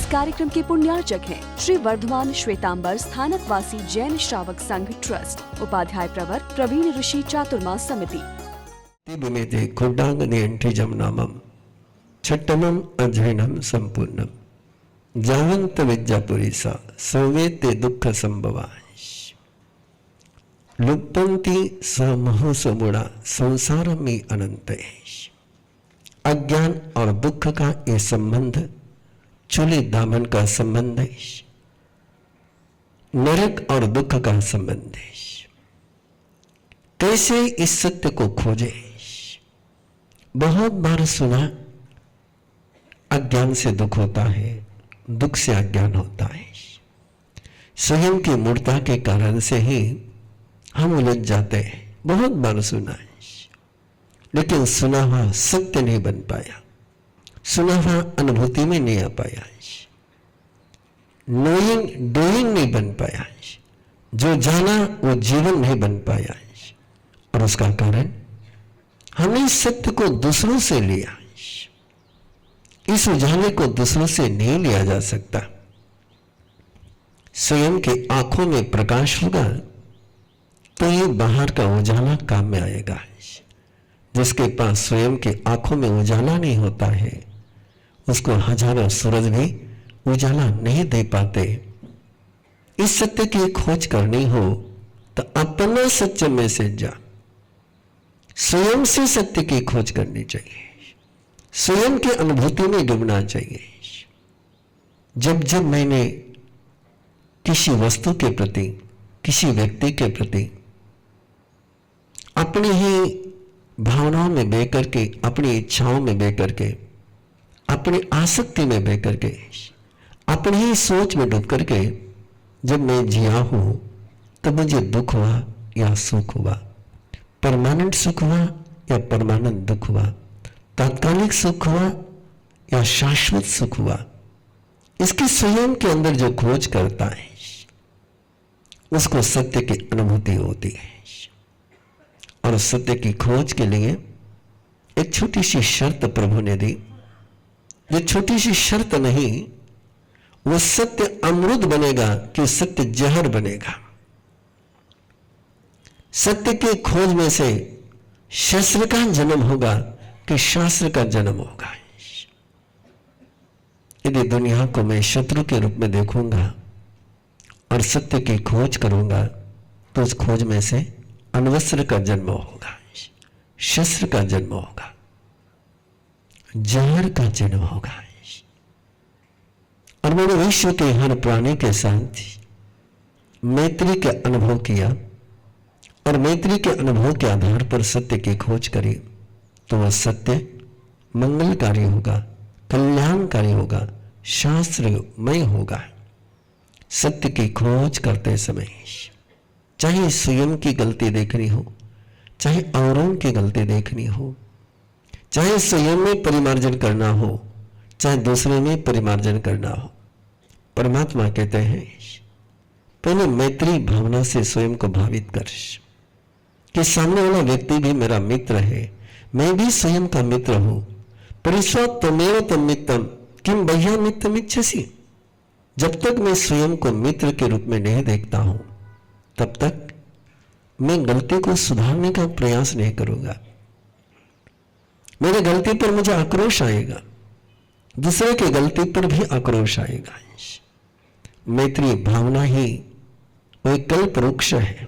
कार्यक्रम के पुण्यार्चक हैं श्री वर्धमान श्वेतांबर स्थानक वासी जैन श्रावक संघ ट्रस्ट, उपाध्याय प्रवर प्रवीण ऋषि चातुर्मास समिति। छठमम अध्ययनम संपूर्णम जावंत विद्यापुरी सा सौवेते दुख संभवांश लुप्तंती समहो समुड़ा संसार में अनंत। अज्ञान और दुख का ये संबंध चूली दामन का संबंध है, नरक और दुख का संबंध है। कैसे इस सत्य को खोजे? बहुत बार सुना, अज्ञान से दुख होता है, दुख से अज्ञान होता है। स्वयं की मूर्खता के कारण से ही हम उलझ जाते हैं। बहुत बार सुना है, लेकिन सुना हुआ सत्य नहीं बन पाया, सुना हुआ अनुभूति में नहीं आ पाया, नोइंग डूइंग नहीं बन पाया, जो जाना वो जीवन नहीं बन पाया। और उसका कारण हमने इस सत्य को दूसरों से लिया। इस उजाले को दूसरों से नहीं लिया जा सकता। स्वयं के आंखों में प्रकाश होगा तो ये बाहर का उजाला काम में आएगा। जिसके पास स्वयं के आंखों में उजाला नहीं होता है, उसको हजारों सूरज भी उजाला नहीं दे पाते। इस सत्य की खोज करनी हो तो अपना सत्य में से जा, स्वयं से सत्य की खोज करनी चाहिए, स्वयं की अनुभूति में डूबना चाहिए। जब जब मैंने किसी वस्तु के प्रति, किसी व्यक्ति के प्रति अपनी ही भावनाओं में बह करके, अपनी इच्छाओं में बह करके, अपनी आसक्ति में बह करके, अपनी ही सोच में डूब करके जब मैं जिया हूं, तब मुझे दुख हुआ या सुख हुआ, परमानेंट सुख हुआ या परमानेंट दुख हुआ, तात्कालिक सुख हुआ या शाश्वत सुख हुआ, इसकी स्वयं के अंदर जो खोज करता है उसको सत्य की अनुभूति होती है। और सत्य की खोज के लिए एक छोटी सी शर्त प्रभु ने दी। ये छोटी सी शर्त नहीं, वो सत्य अमृत बनेगा कि सत्य जहर बनेगा। सत्य की खोज में से शस्त्र का जन्म होगा कि शास्त्र का जन्म होगा। यदि दुनिया को मैं शत्रु के रूप में देखूंगा और सत्य की खोज करूंगा तो उस खोज में से अनवस्त्र का जन्म होगा, शस्त्र का जन्म होगा, जहर का जन्म होगा। और मैंने विश्व के हर प्राणी के साथ मैत्री के अनुभव किया और मैत्री के अनुभव के आधार पर सत्य की खोज करी तो वह सत्य मंगलकारी होगा, कल्याणकारी होगा, शास्त्रमय होगा। सत्य की खोज करते समय चाहे स्वयं की गलती देखनी हो, चाहे औरों की गलती देखनी हो, चाहे स्वयं में परिमार्जन करना हो, चाहे दूसरे में परिमार्जन करना हो, परमात्मा कहते हैं पहले मैत्री भावना से स्वयं को भावित कर कि सामने वाला व्यक्ति भी मेरा मित्र है, मैं भी स्वयं का मित्र हूं। परिस्वात्मेव तम मित्रम किम बह्या मित्रमिच्छसि। जब तक मैं स्वयं को मित्र के रूप में नहीं देखता हूं, तब तक मैं गलती को सुधारने का प्रयास नहीं करूंगा। मेरी गलती पर मुझे आक्रोश आएगा, दूसरे की गलती पर भी आक्रोश आएगा। मैत्री भावना ही वह कल्प वृक्ष है।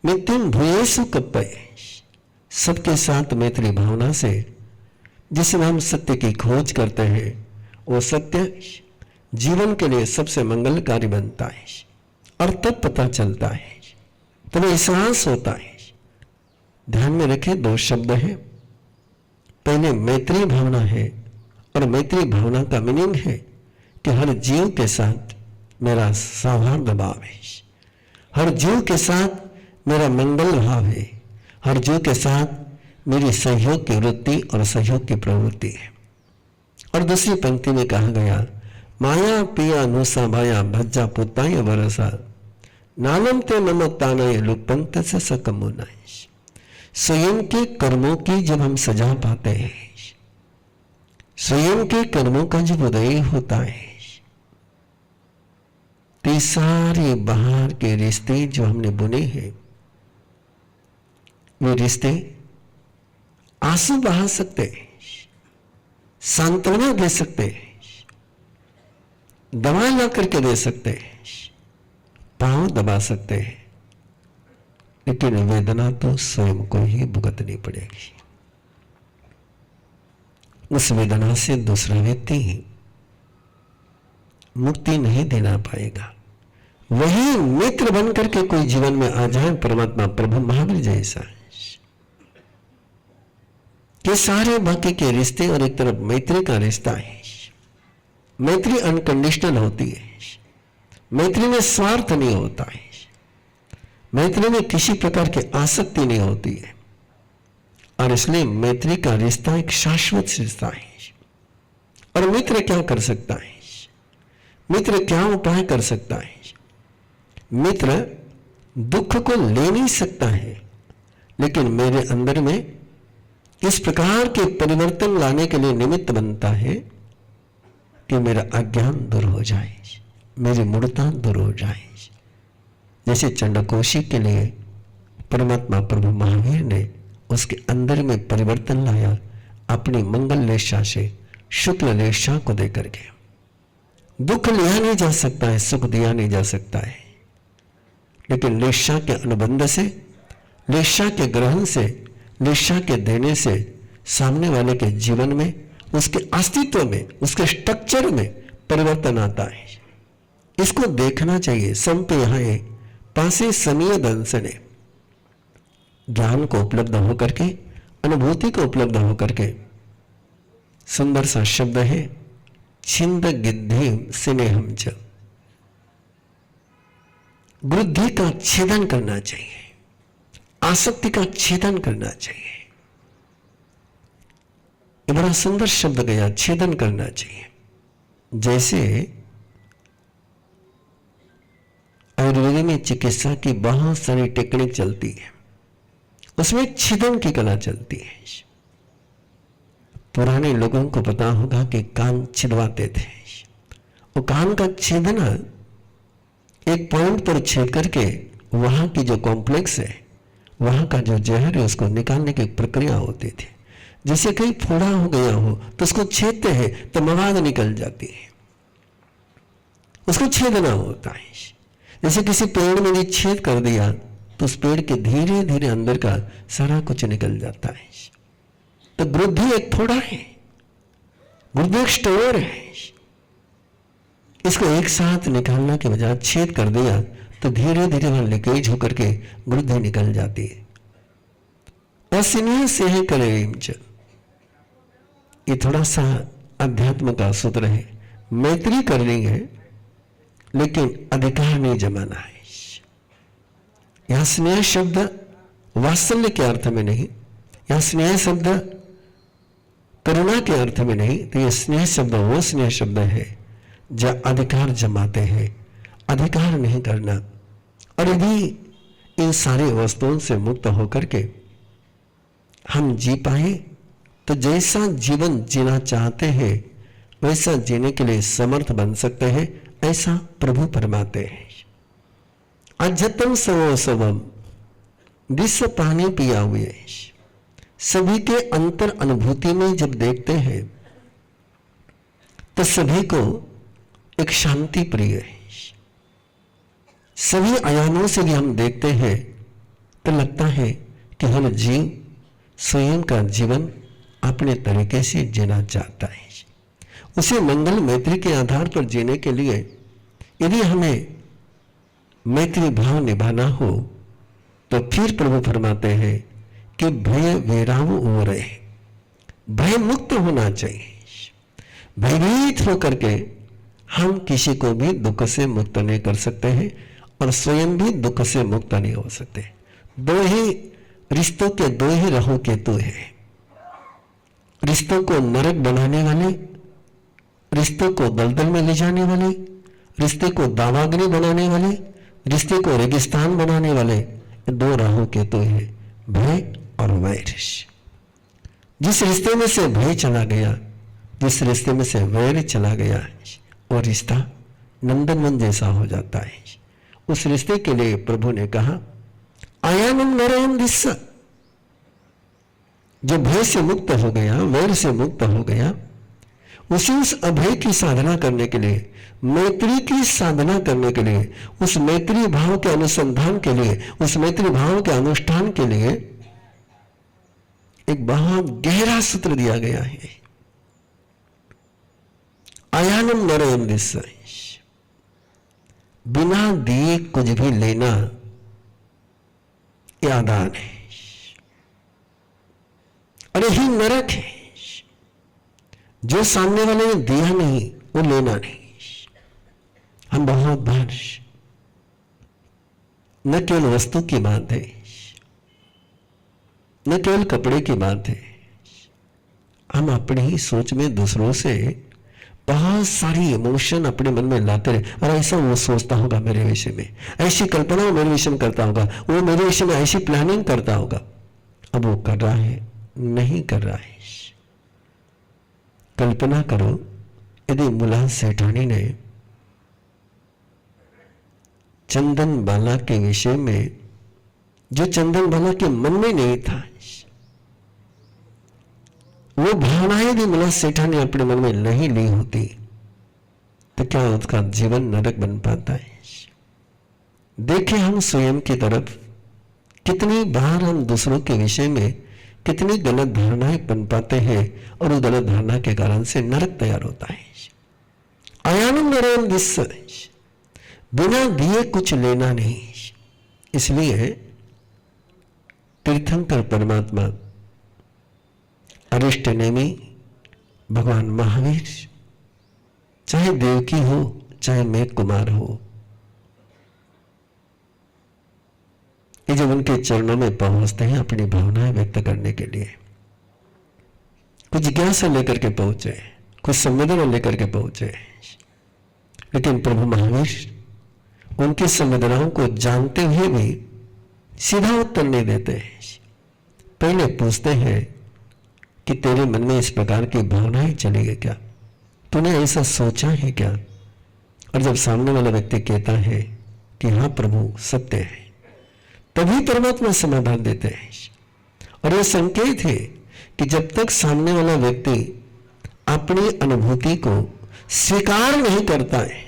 मित्रम भूयेषु कप्पये। सबके साथ मैत्री भावना से जिसमें हम सत्य की खोज करते हैं, वो सत्य जीवन के लिए सबसे मंगलकारी बनता है। और तब पता चलता है, तब एहसास होता है। ध्यान में रखें, दो शब्द हैं। पहले मैत्री भावना है, और मैत्री भावना का मीनिंग है कि हर जीव के साथ मेरा सौहार्द भाव है, हर जीव के साथ मेरा मंगल भाव है, हर जीव के साथ मेरी सहयोग की वृत्ति और सहयोग की प्रवृत्ति है। और दूसरी पंक्ति में कहा गया, माया पिया नुसा भाया भज्जा पुताय वरसा नानम ते नमतानय लुपंत से सकमुनाय। स्वयं के कर्मों की जब हम सजा पाते हैं, स्वयं के कर्मों का जब उदय होता है तो सारे बाहर के रिश्ते जो हमने बुने हैं वे रिश्ते आंसू बहा सकते हैं, सांत्वना दे सकते हैं, दवा ला करके दे सकते हैं, पांव दबा सकते हैं, लेकिन वेदना तो स्वयं को ही भुगतनी पड़ेगी। उस वेदना से दूसरा व्यक्ति मुक्ति नहीं देना पाएगा। वही मित्र बन करके कोई जीवन में आ जाए परमात्मा प्रभु महावीर जैसा, कि सारे बाकी के रिश्ते और एक तरफ मैत्री का रिश्ता है। मैत्री अनकंडीशनल होती है, मैत्री में स्वार्थ नहीं होता है, मैत्री में किसी प्रकार की आसक्ति नहीं होती है, और इसलिए मैत्री का रिश्ता एक शाश्वत रिश्ता है। और मित्र क्या कर सकता है, मित्र क्या उपाय कर सकता है? मित्र दुख को ले नहीं सकता है, लेकिन मेरे अंदर में इस प्रकार के परिवर्तन लाने के लिए निमित्त बनता है कि मेरा अज्ञान दूर हो जाए, मेरी मूढ़ता दूर हो जाए। जैसे चंडकोशी के लिए परमात्मा प्रभु महावीर ने उसके अंदर में परिवर्तन लाया, अपनी मंगल लेशा से शुक्ल लेशा को देकर के। दुख लिया नहीं जा सकता है, सुख दिया नहीं जा सकता है, लेकिन लेशा के अनुबंध से, लेशा के ग्रहण से, लेशा के देने से सामने वाले के जीवन में, उसके अस्तित्व में, उसके स्ट्रक्चर में परिवर्तन आता है। इसको देखना चाहिए। संप यहाँ पासे समीय दंसने, ज्ञान को उपलब्ध होकर के, अनुभूति को उपलब्ध होकर के, सुंदर सा शब्द है छिंद गिद्धि स्नेहम च, बुद्धि का छेदन करना चाहिए, आसक्ति का छेदन करना चाहिए। ये बड़ा सुंदर शब्द गया, छेदन करना चाहिए। जैसे आयुर्वेद में चिकित्सा की बहुत सारी टेक्निक चलती है, उसमें छेदन की कला चलती है। पुराने लोगों को पता होगा कि कान छिदवाते थे, वो कान का छेदना एक पॉइंट पर छेद करके वहां की जो कॉम्प्लेक्स है, वहां का जो जहर है, उसको निकालने की प्रक्रिया होती थी। जैसे कहीं फोड़ा हो गया हो तो उसको छेदते हैं तो मवाद निकल जाती है, उसको छेदना होता है। जैसे किसी पेड़ में भी छेद कर दिया तो उस पेड़ के धीरे धीरे अंदर का सारा कुछ निकल जाता है। तो बुद्धि एक फोड़ा है, बुद्धि एक स्टोर है। इसको एक साथ निकालने के बजाय छेद कर दिया तो धीरे धीरे वहां लीकेज होकर के बुद्धि निकल जाती है। अस्नेह से है करेम च, ये थोड़ा सा अध्यात्म का सूत्र है। मैत्री करनी है लेकिन अधिकार नहीं जमाना है। यहां स्नेह शब्द वात्सल्य के अर्थ में नहीं, यहां स्नेह शब्द करुणा के अर्थ में नहीं, तो यह स्नेह शब्द वो स्नेह शब्द है जो अधिकार जमाते हैं। अधिकार नहीं करना। और यदि इन सारी वस्तुओं से मुक्त होकर के हम जी पाए तो जैसा जीवन जीना चाहते हैं वैसा जीने के लिए समर्थ बन सकते हैं, ऐसा प्रभु फरमाते हैं। अजतम सवोसवम, विश्व पानी पिया हुए सभी के अंतर अनुभूति में जब देखते हैं तो सभी को एक शांति प्रिय है। सभी आयामों से भी हम देखते हैं तो लगता है कि हम जीव स्वयं का जीवन अपने तरीके से जीना चाहता है। उसे मंगल मैत्री के आधार पर जीने के लिए यदि हमें मैत्री भाव निभाना हो तो फिर प्रभु फरमाते हैं कि भय वैराव हो रहे, भय मुक्त होना चाहिए। भयभीत होकर के हम किसी को भी दुख से मुक्त नहीं कर सकते हैं और स्वयं भी दुख से मुक्त नहीं हो सकते। दो ही रिश्तों के दो ही राहु केतु है। रिश्तों को नरक बनाने वाले, रिश्तों को दलदल में ले जाने वाले, रिश्ते को दावाग्नि बनाने वाले, रिश्ते को रेगिस्तान बनाने वाले, दो राहु केतु है, भय और वैर। जिस रिश्ते में से भय चला गया, जिस रिश्ते में से वैर चला गया वो रिश्ता नंदनवन जैसा हो जाता है। उस रिश्ते के लिए प्रभु ने कहा आयानम नरयम दिस्सा, जो भय से मुक्त हो गया, वैर से मुक्त हो गया, उस अभय की साधना करने के लिए, मैत्री की साधना करने के लिए, उस मैत्री भाव के अनुसंधान के लिए, उस मैत्री भाव के अनुष्ठान के लिए एक बहुत गहरा सूत्र दिया गया है। आयानम नरयम दिस्सा, बिना दिए कुछ भी लेना ये आदान है और यही नरक है। जो सामने वाले ने दिया नहीं वो लेना नहीं। हम बहुत बार न केवल वस्तु की बात है, न केवल कपड़े की बात है, हम अपनी ही सोच में दूसरों से बहुत सारी इमोशन अपने मन में लाते रहे। और ऐसा वो सोचता होगा मेरे विषय में, ऐसी कल्पना मेरे विषय में करता होगा, वो मेरे विषय में ऐसी प्लानिंग करता होगा। अब वो कर रहा है नहीं कर रहा है। कल्पना करो यदि मुला सेठानी ने चंदन बाला के विषय में जो चंदन बाला के मन में नहीं था, वो भावनाएं यदि मुला सेठानी अपने मन में नहीं ली होती तो क्या उसका जीवन नरक बन पाता है। देखें हम स्वयं की तरफ, कितनी बार हम दूसरों के विषय में कितनी गलत धारणाएं बन पाते हैं और उस गलत धारणा के कारण से नरक तैयार होता है। आयानम नरयम दिस्सा, बिना दिए कुछ लेना नहीं। इसलिए तीर्थंकर परमात्मा, अरिष्ट नेमी, भगवान महावीर, चाहे देवकी हो चाहे मेघ कुमार हो, ये जब उनके चरणों में पहुंचते हैं अपनी भावनाएं व्यक्त करने के लिए, कुछ जिज्ञासा लेकर के पहुंचे, कुछ संवेदना लेकर के पहुंचे, लेकिन प्रभु महावीर उनकी संवेदनाओं को जानते हुए भी सीधा उत्तर नहीं देते हैं। पहले पूछते हैं कि तेरे मन में इस प्रकार की भावनाएं चली गई क्या, तूने ऐसा सोचा है क्या। और जब सामने वाला व्यक्ति कहता है कि हाँ प्रभु सत्य है, तभी परमात्मा समाधान देते हैं। और यह संकेत है कि जब तक सामने वाला व्यक्ति अपनी अनुभूति को स्वीकार नहीं करता है,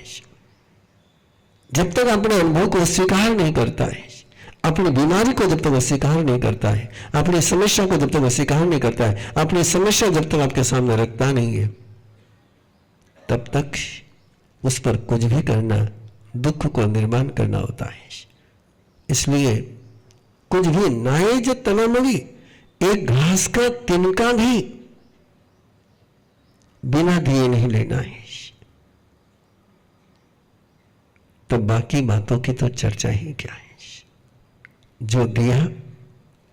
जब तक अपने अनुभव को स्वीकार नहीं करता है, अपनी बीमारी को जब तक वो स्वीकार नहीं करता है, अपनी समस्या को जब तक वो स्वीकार नहीं करता है, अपनी समस्या जब तक आपके सामने रखता नहीं है, तब तक उस पर कुछ भी करना दुख को निर्माण करना होता है। इसलिए कुछ भी नायज तनामड़ी, एक घास का तिनका भी बिना दिए नहीं लेना है। तो बाकी बातों की तो चर्चा ही क्या है। जो दिया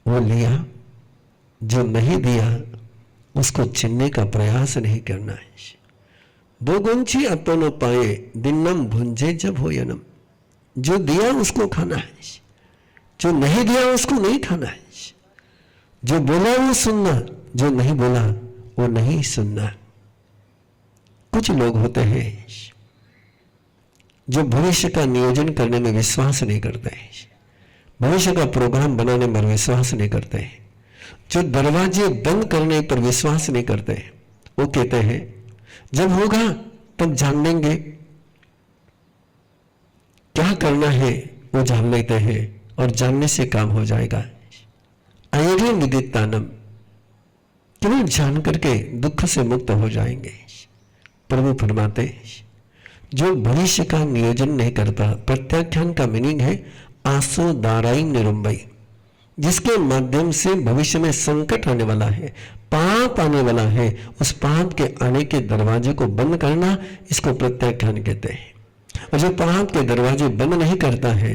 वो लिया, जो नहीं दिया उसको छीनने का प्रयास नहीं करना है। बोगुंची अपनो पाए दिन्नम भुंजे जब हो यनम, जो दिया उसको खाना है, जो नहीं दिया उसको नहीं खाना है। जो बोला वो सुनना, जो नहीं बोला वो नहीं सुनना। कुछ लोग होते हैं जो भविष्य का नियोजन करने में विश्वास नहीं करते हैं, भविष्य का प्रोग्राम बनाने पर विश्वास नहीं करते हैं, जो दरवाजे बंद करने पर विश्वास नहीं करते हैं। वो कहते हैं जब होगा तब जान लेंगे, क्या करना है वो जान लेते हैं और जानने से काम हो जाएगा। अयर्य विदितानम, केवल जान करके दुख से मुक्त हो जाएंगे। प्रभु फरमाते जो भविष्य का नियोजन नहीं करता, प्रत्याख्यान का मीनिंग है आसो दाराई निरुंबई, जिसके माध्यम से भविष्य में संकट आने वाला है, पाप आने वाला है, उस पाप के आने के दरवाजे को बंद करना, इसको प्रत्याख्यान कहते हैं। और जो पाप के दरवाजे बंद नहीं करता है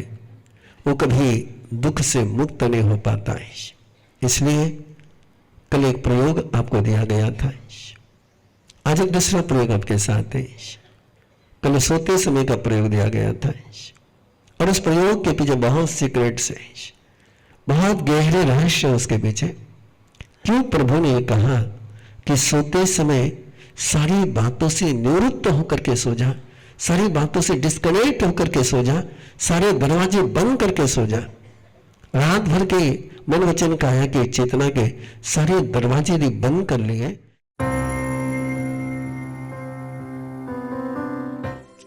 वो कभी दुख से मुक्त नहीं हो पाता है। इसलिए कल एक प्रयोग आपको दिया गया था, आज एक दूसरा प्रयोग आपके साथ है। कल सोते समय का प्रयोग दिया गया था और उस प्रयोग के पीछे बहुत सीक्रेट्स है, बहुत गहरे रहस्य उसके पीछे। क्यों प्रभु ने कहा कि सोते समय सारी बातों से निवृत्त होकर के सो जा, सारी बातों से डिस्कनेक्ट होकर के सो जा, सारे दरवाजे बंद करके सो जा। रात भर के मन वचन काया के चेतना के सारे दरवाजे भी बंद कर लिए।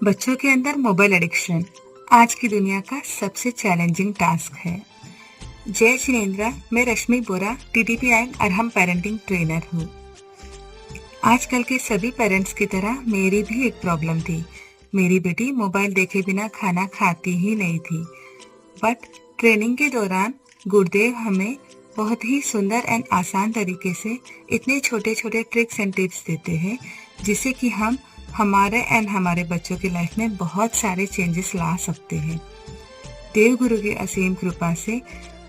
बच्चों के अंदर मोबाइल एडिक्शन आज की दुनिया का सबसे चैलेंजिंग टास्क है। जय जिनेंद्रा, मैं रश्मि बोरा, TTP and Arham parenting trainer हूँ। आजकल के सभी पेरेंट्स की तरह मेरी भी एक प्रॉब्लम थी। मेरी बेटी मोबाइल देखे बिना खाना खाती ही नहीं थी। बट ट्रेनिंग के दौरान गुरुदेव हमें बहुत ही सुंदर एंड आसान तरीके से इतने छोटे छोटे ट्रिक्स एंड टिप्स देते हैं जिससे कि हम हमारे एंड हमारे बच्चों की लाइफ में बहुत सारे चेंजेस ला सकते हैं। देव गुरु की असीम कृपा से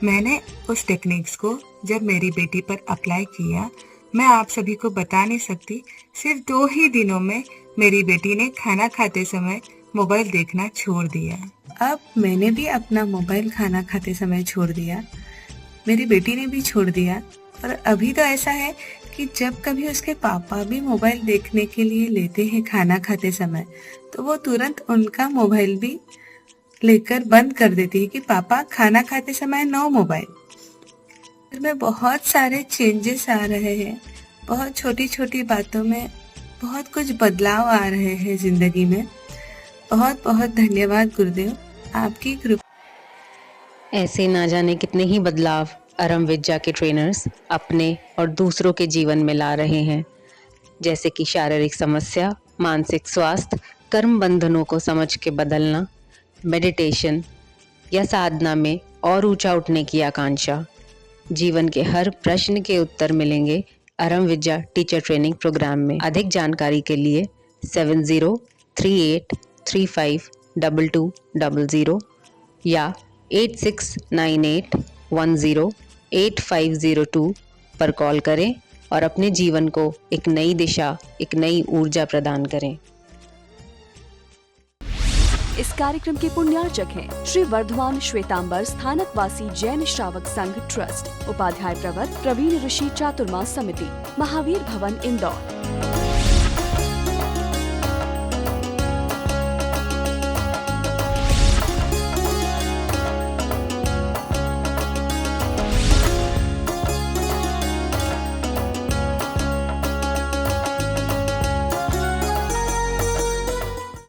मैंने उस टेक्निक्स को जब मेरी बेटी पर अप्लाई किया, मैं आप सभी को बता नहीं सकती, सिर्फ 2 ही दिनों में मेरी बेटी ने खाना खाते समय मोबाइल देखना छोड़ दिया। अब मैंने भी अपना मोबाइल खाना खाते समय छोड़ दिया, मेरी बेटी ने भी छोड़ दिया। और अभी तो ऐसा है कि जब कभी उसके पापा भी मोबाइल देखने के लिए लेते हैं खाना खाते समय, तो वो तुरंत उनका मोबाइल भी लेकर बंद कर देती है कि पापा खाना खाते समय नो मोबाइल। में बहुत सारे चेंजेस आ रहे हैं, बहुत छोटी छोटी बातों में बहुत कुछ बदलाव आ रहे हैं जिंदगी में। बहुत बहुत धन्यवाद गुरुदेव, आपकी कृपा। ऐसे ना जाने कितने ही बदलाव अरहम विद्या के ट्रेनर्स अपने और दूसरों के जीवन में ला रहे हैं, जैसे कि शारीरिक समस्या, मानसिक स्वास्थ्य, कर्म बंधनों को समझ के बदलना, मेडिटेशन या साधना में और ऊंचा उठने की आकांक्षा। जीवन के हर प्रश्न के उत्तर मिलेंगे अरहम विद्या टीचर ट्रेनिंग प्रोग्राम में। अधिक जानकारी के लिए 7038352200 या 8698108502 पर कॉल करें और अपने जीवन को एक नई दिशा, एक नई ऊर्जा प्रदान करें। इस कार्यक्रम के पुण्यार्चक हैं श्री वर्धमान श्वेतांबर स्थानकवासी जैन श्रावक संघ ट्रस्ट, उपाध्याय प्रवर प्रवीण ऋषि चातुर्मा समिति, महावीर भवन, इंदौर।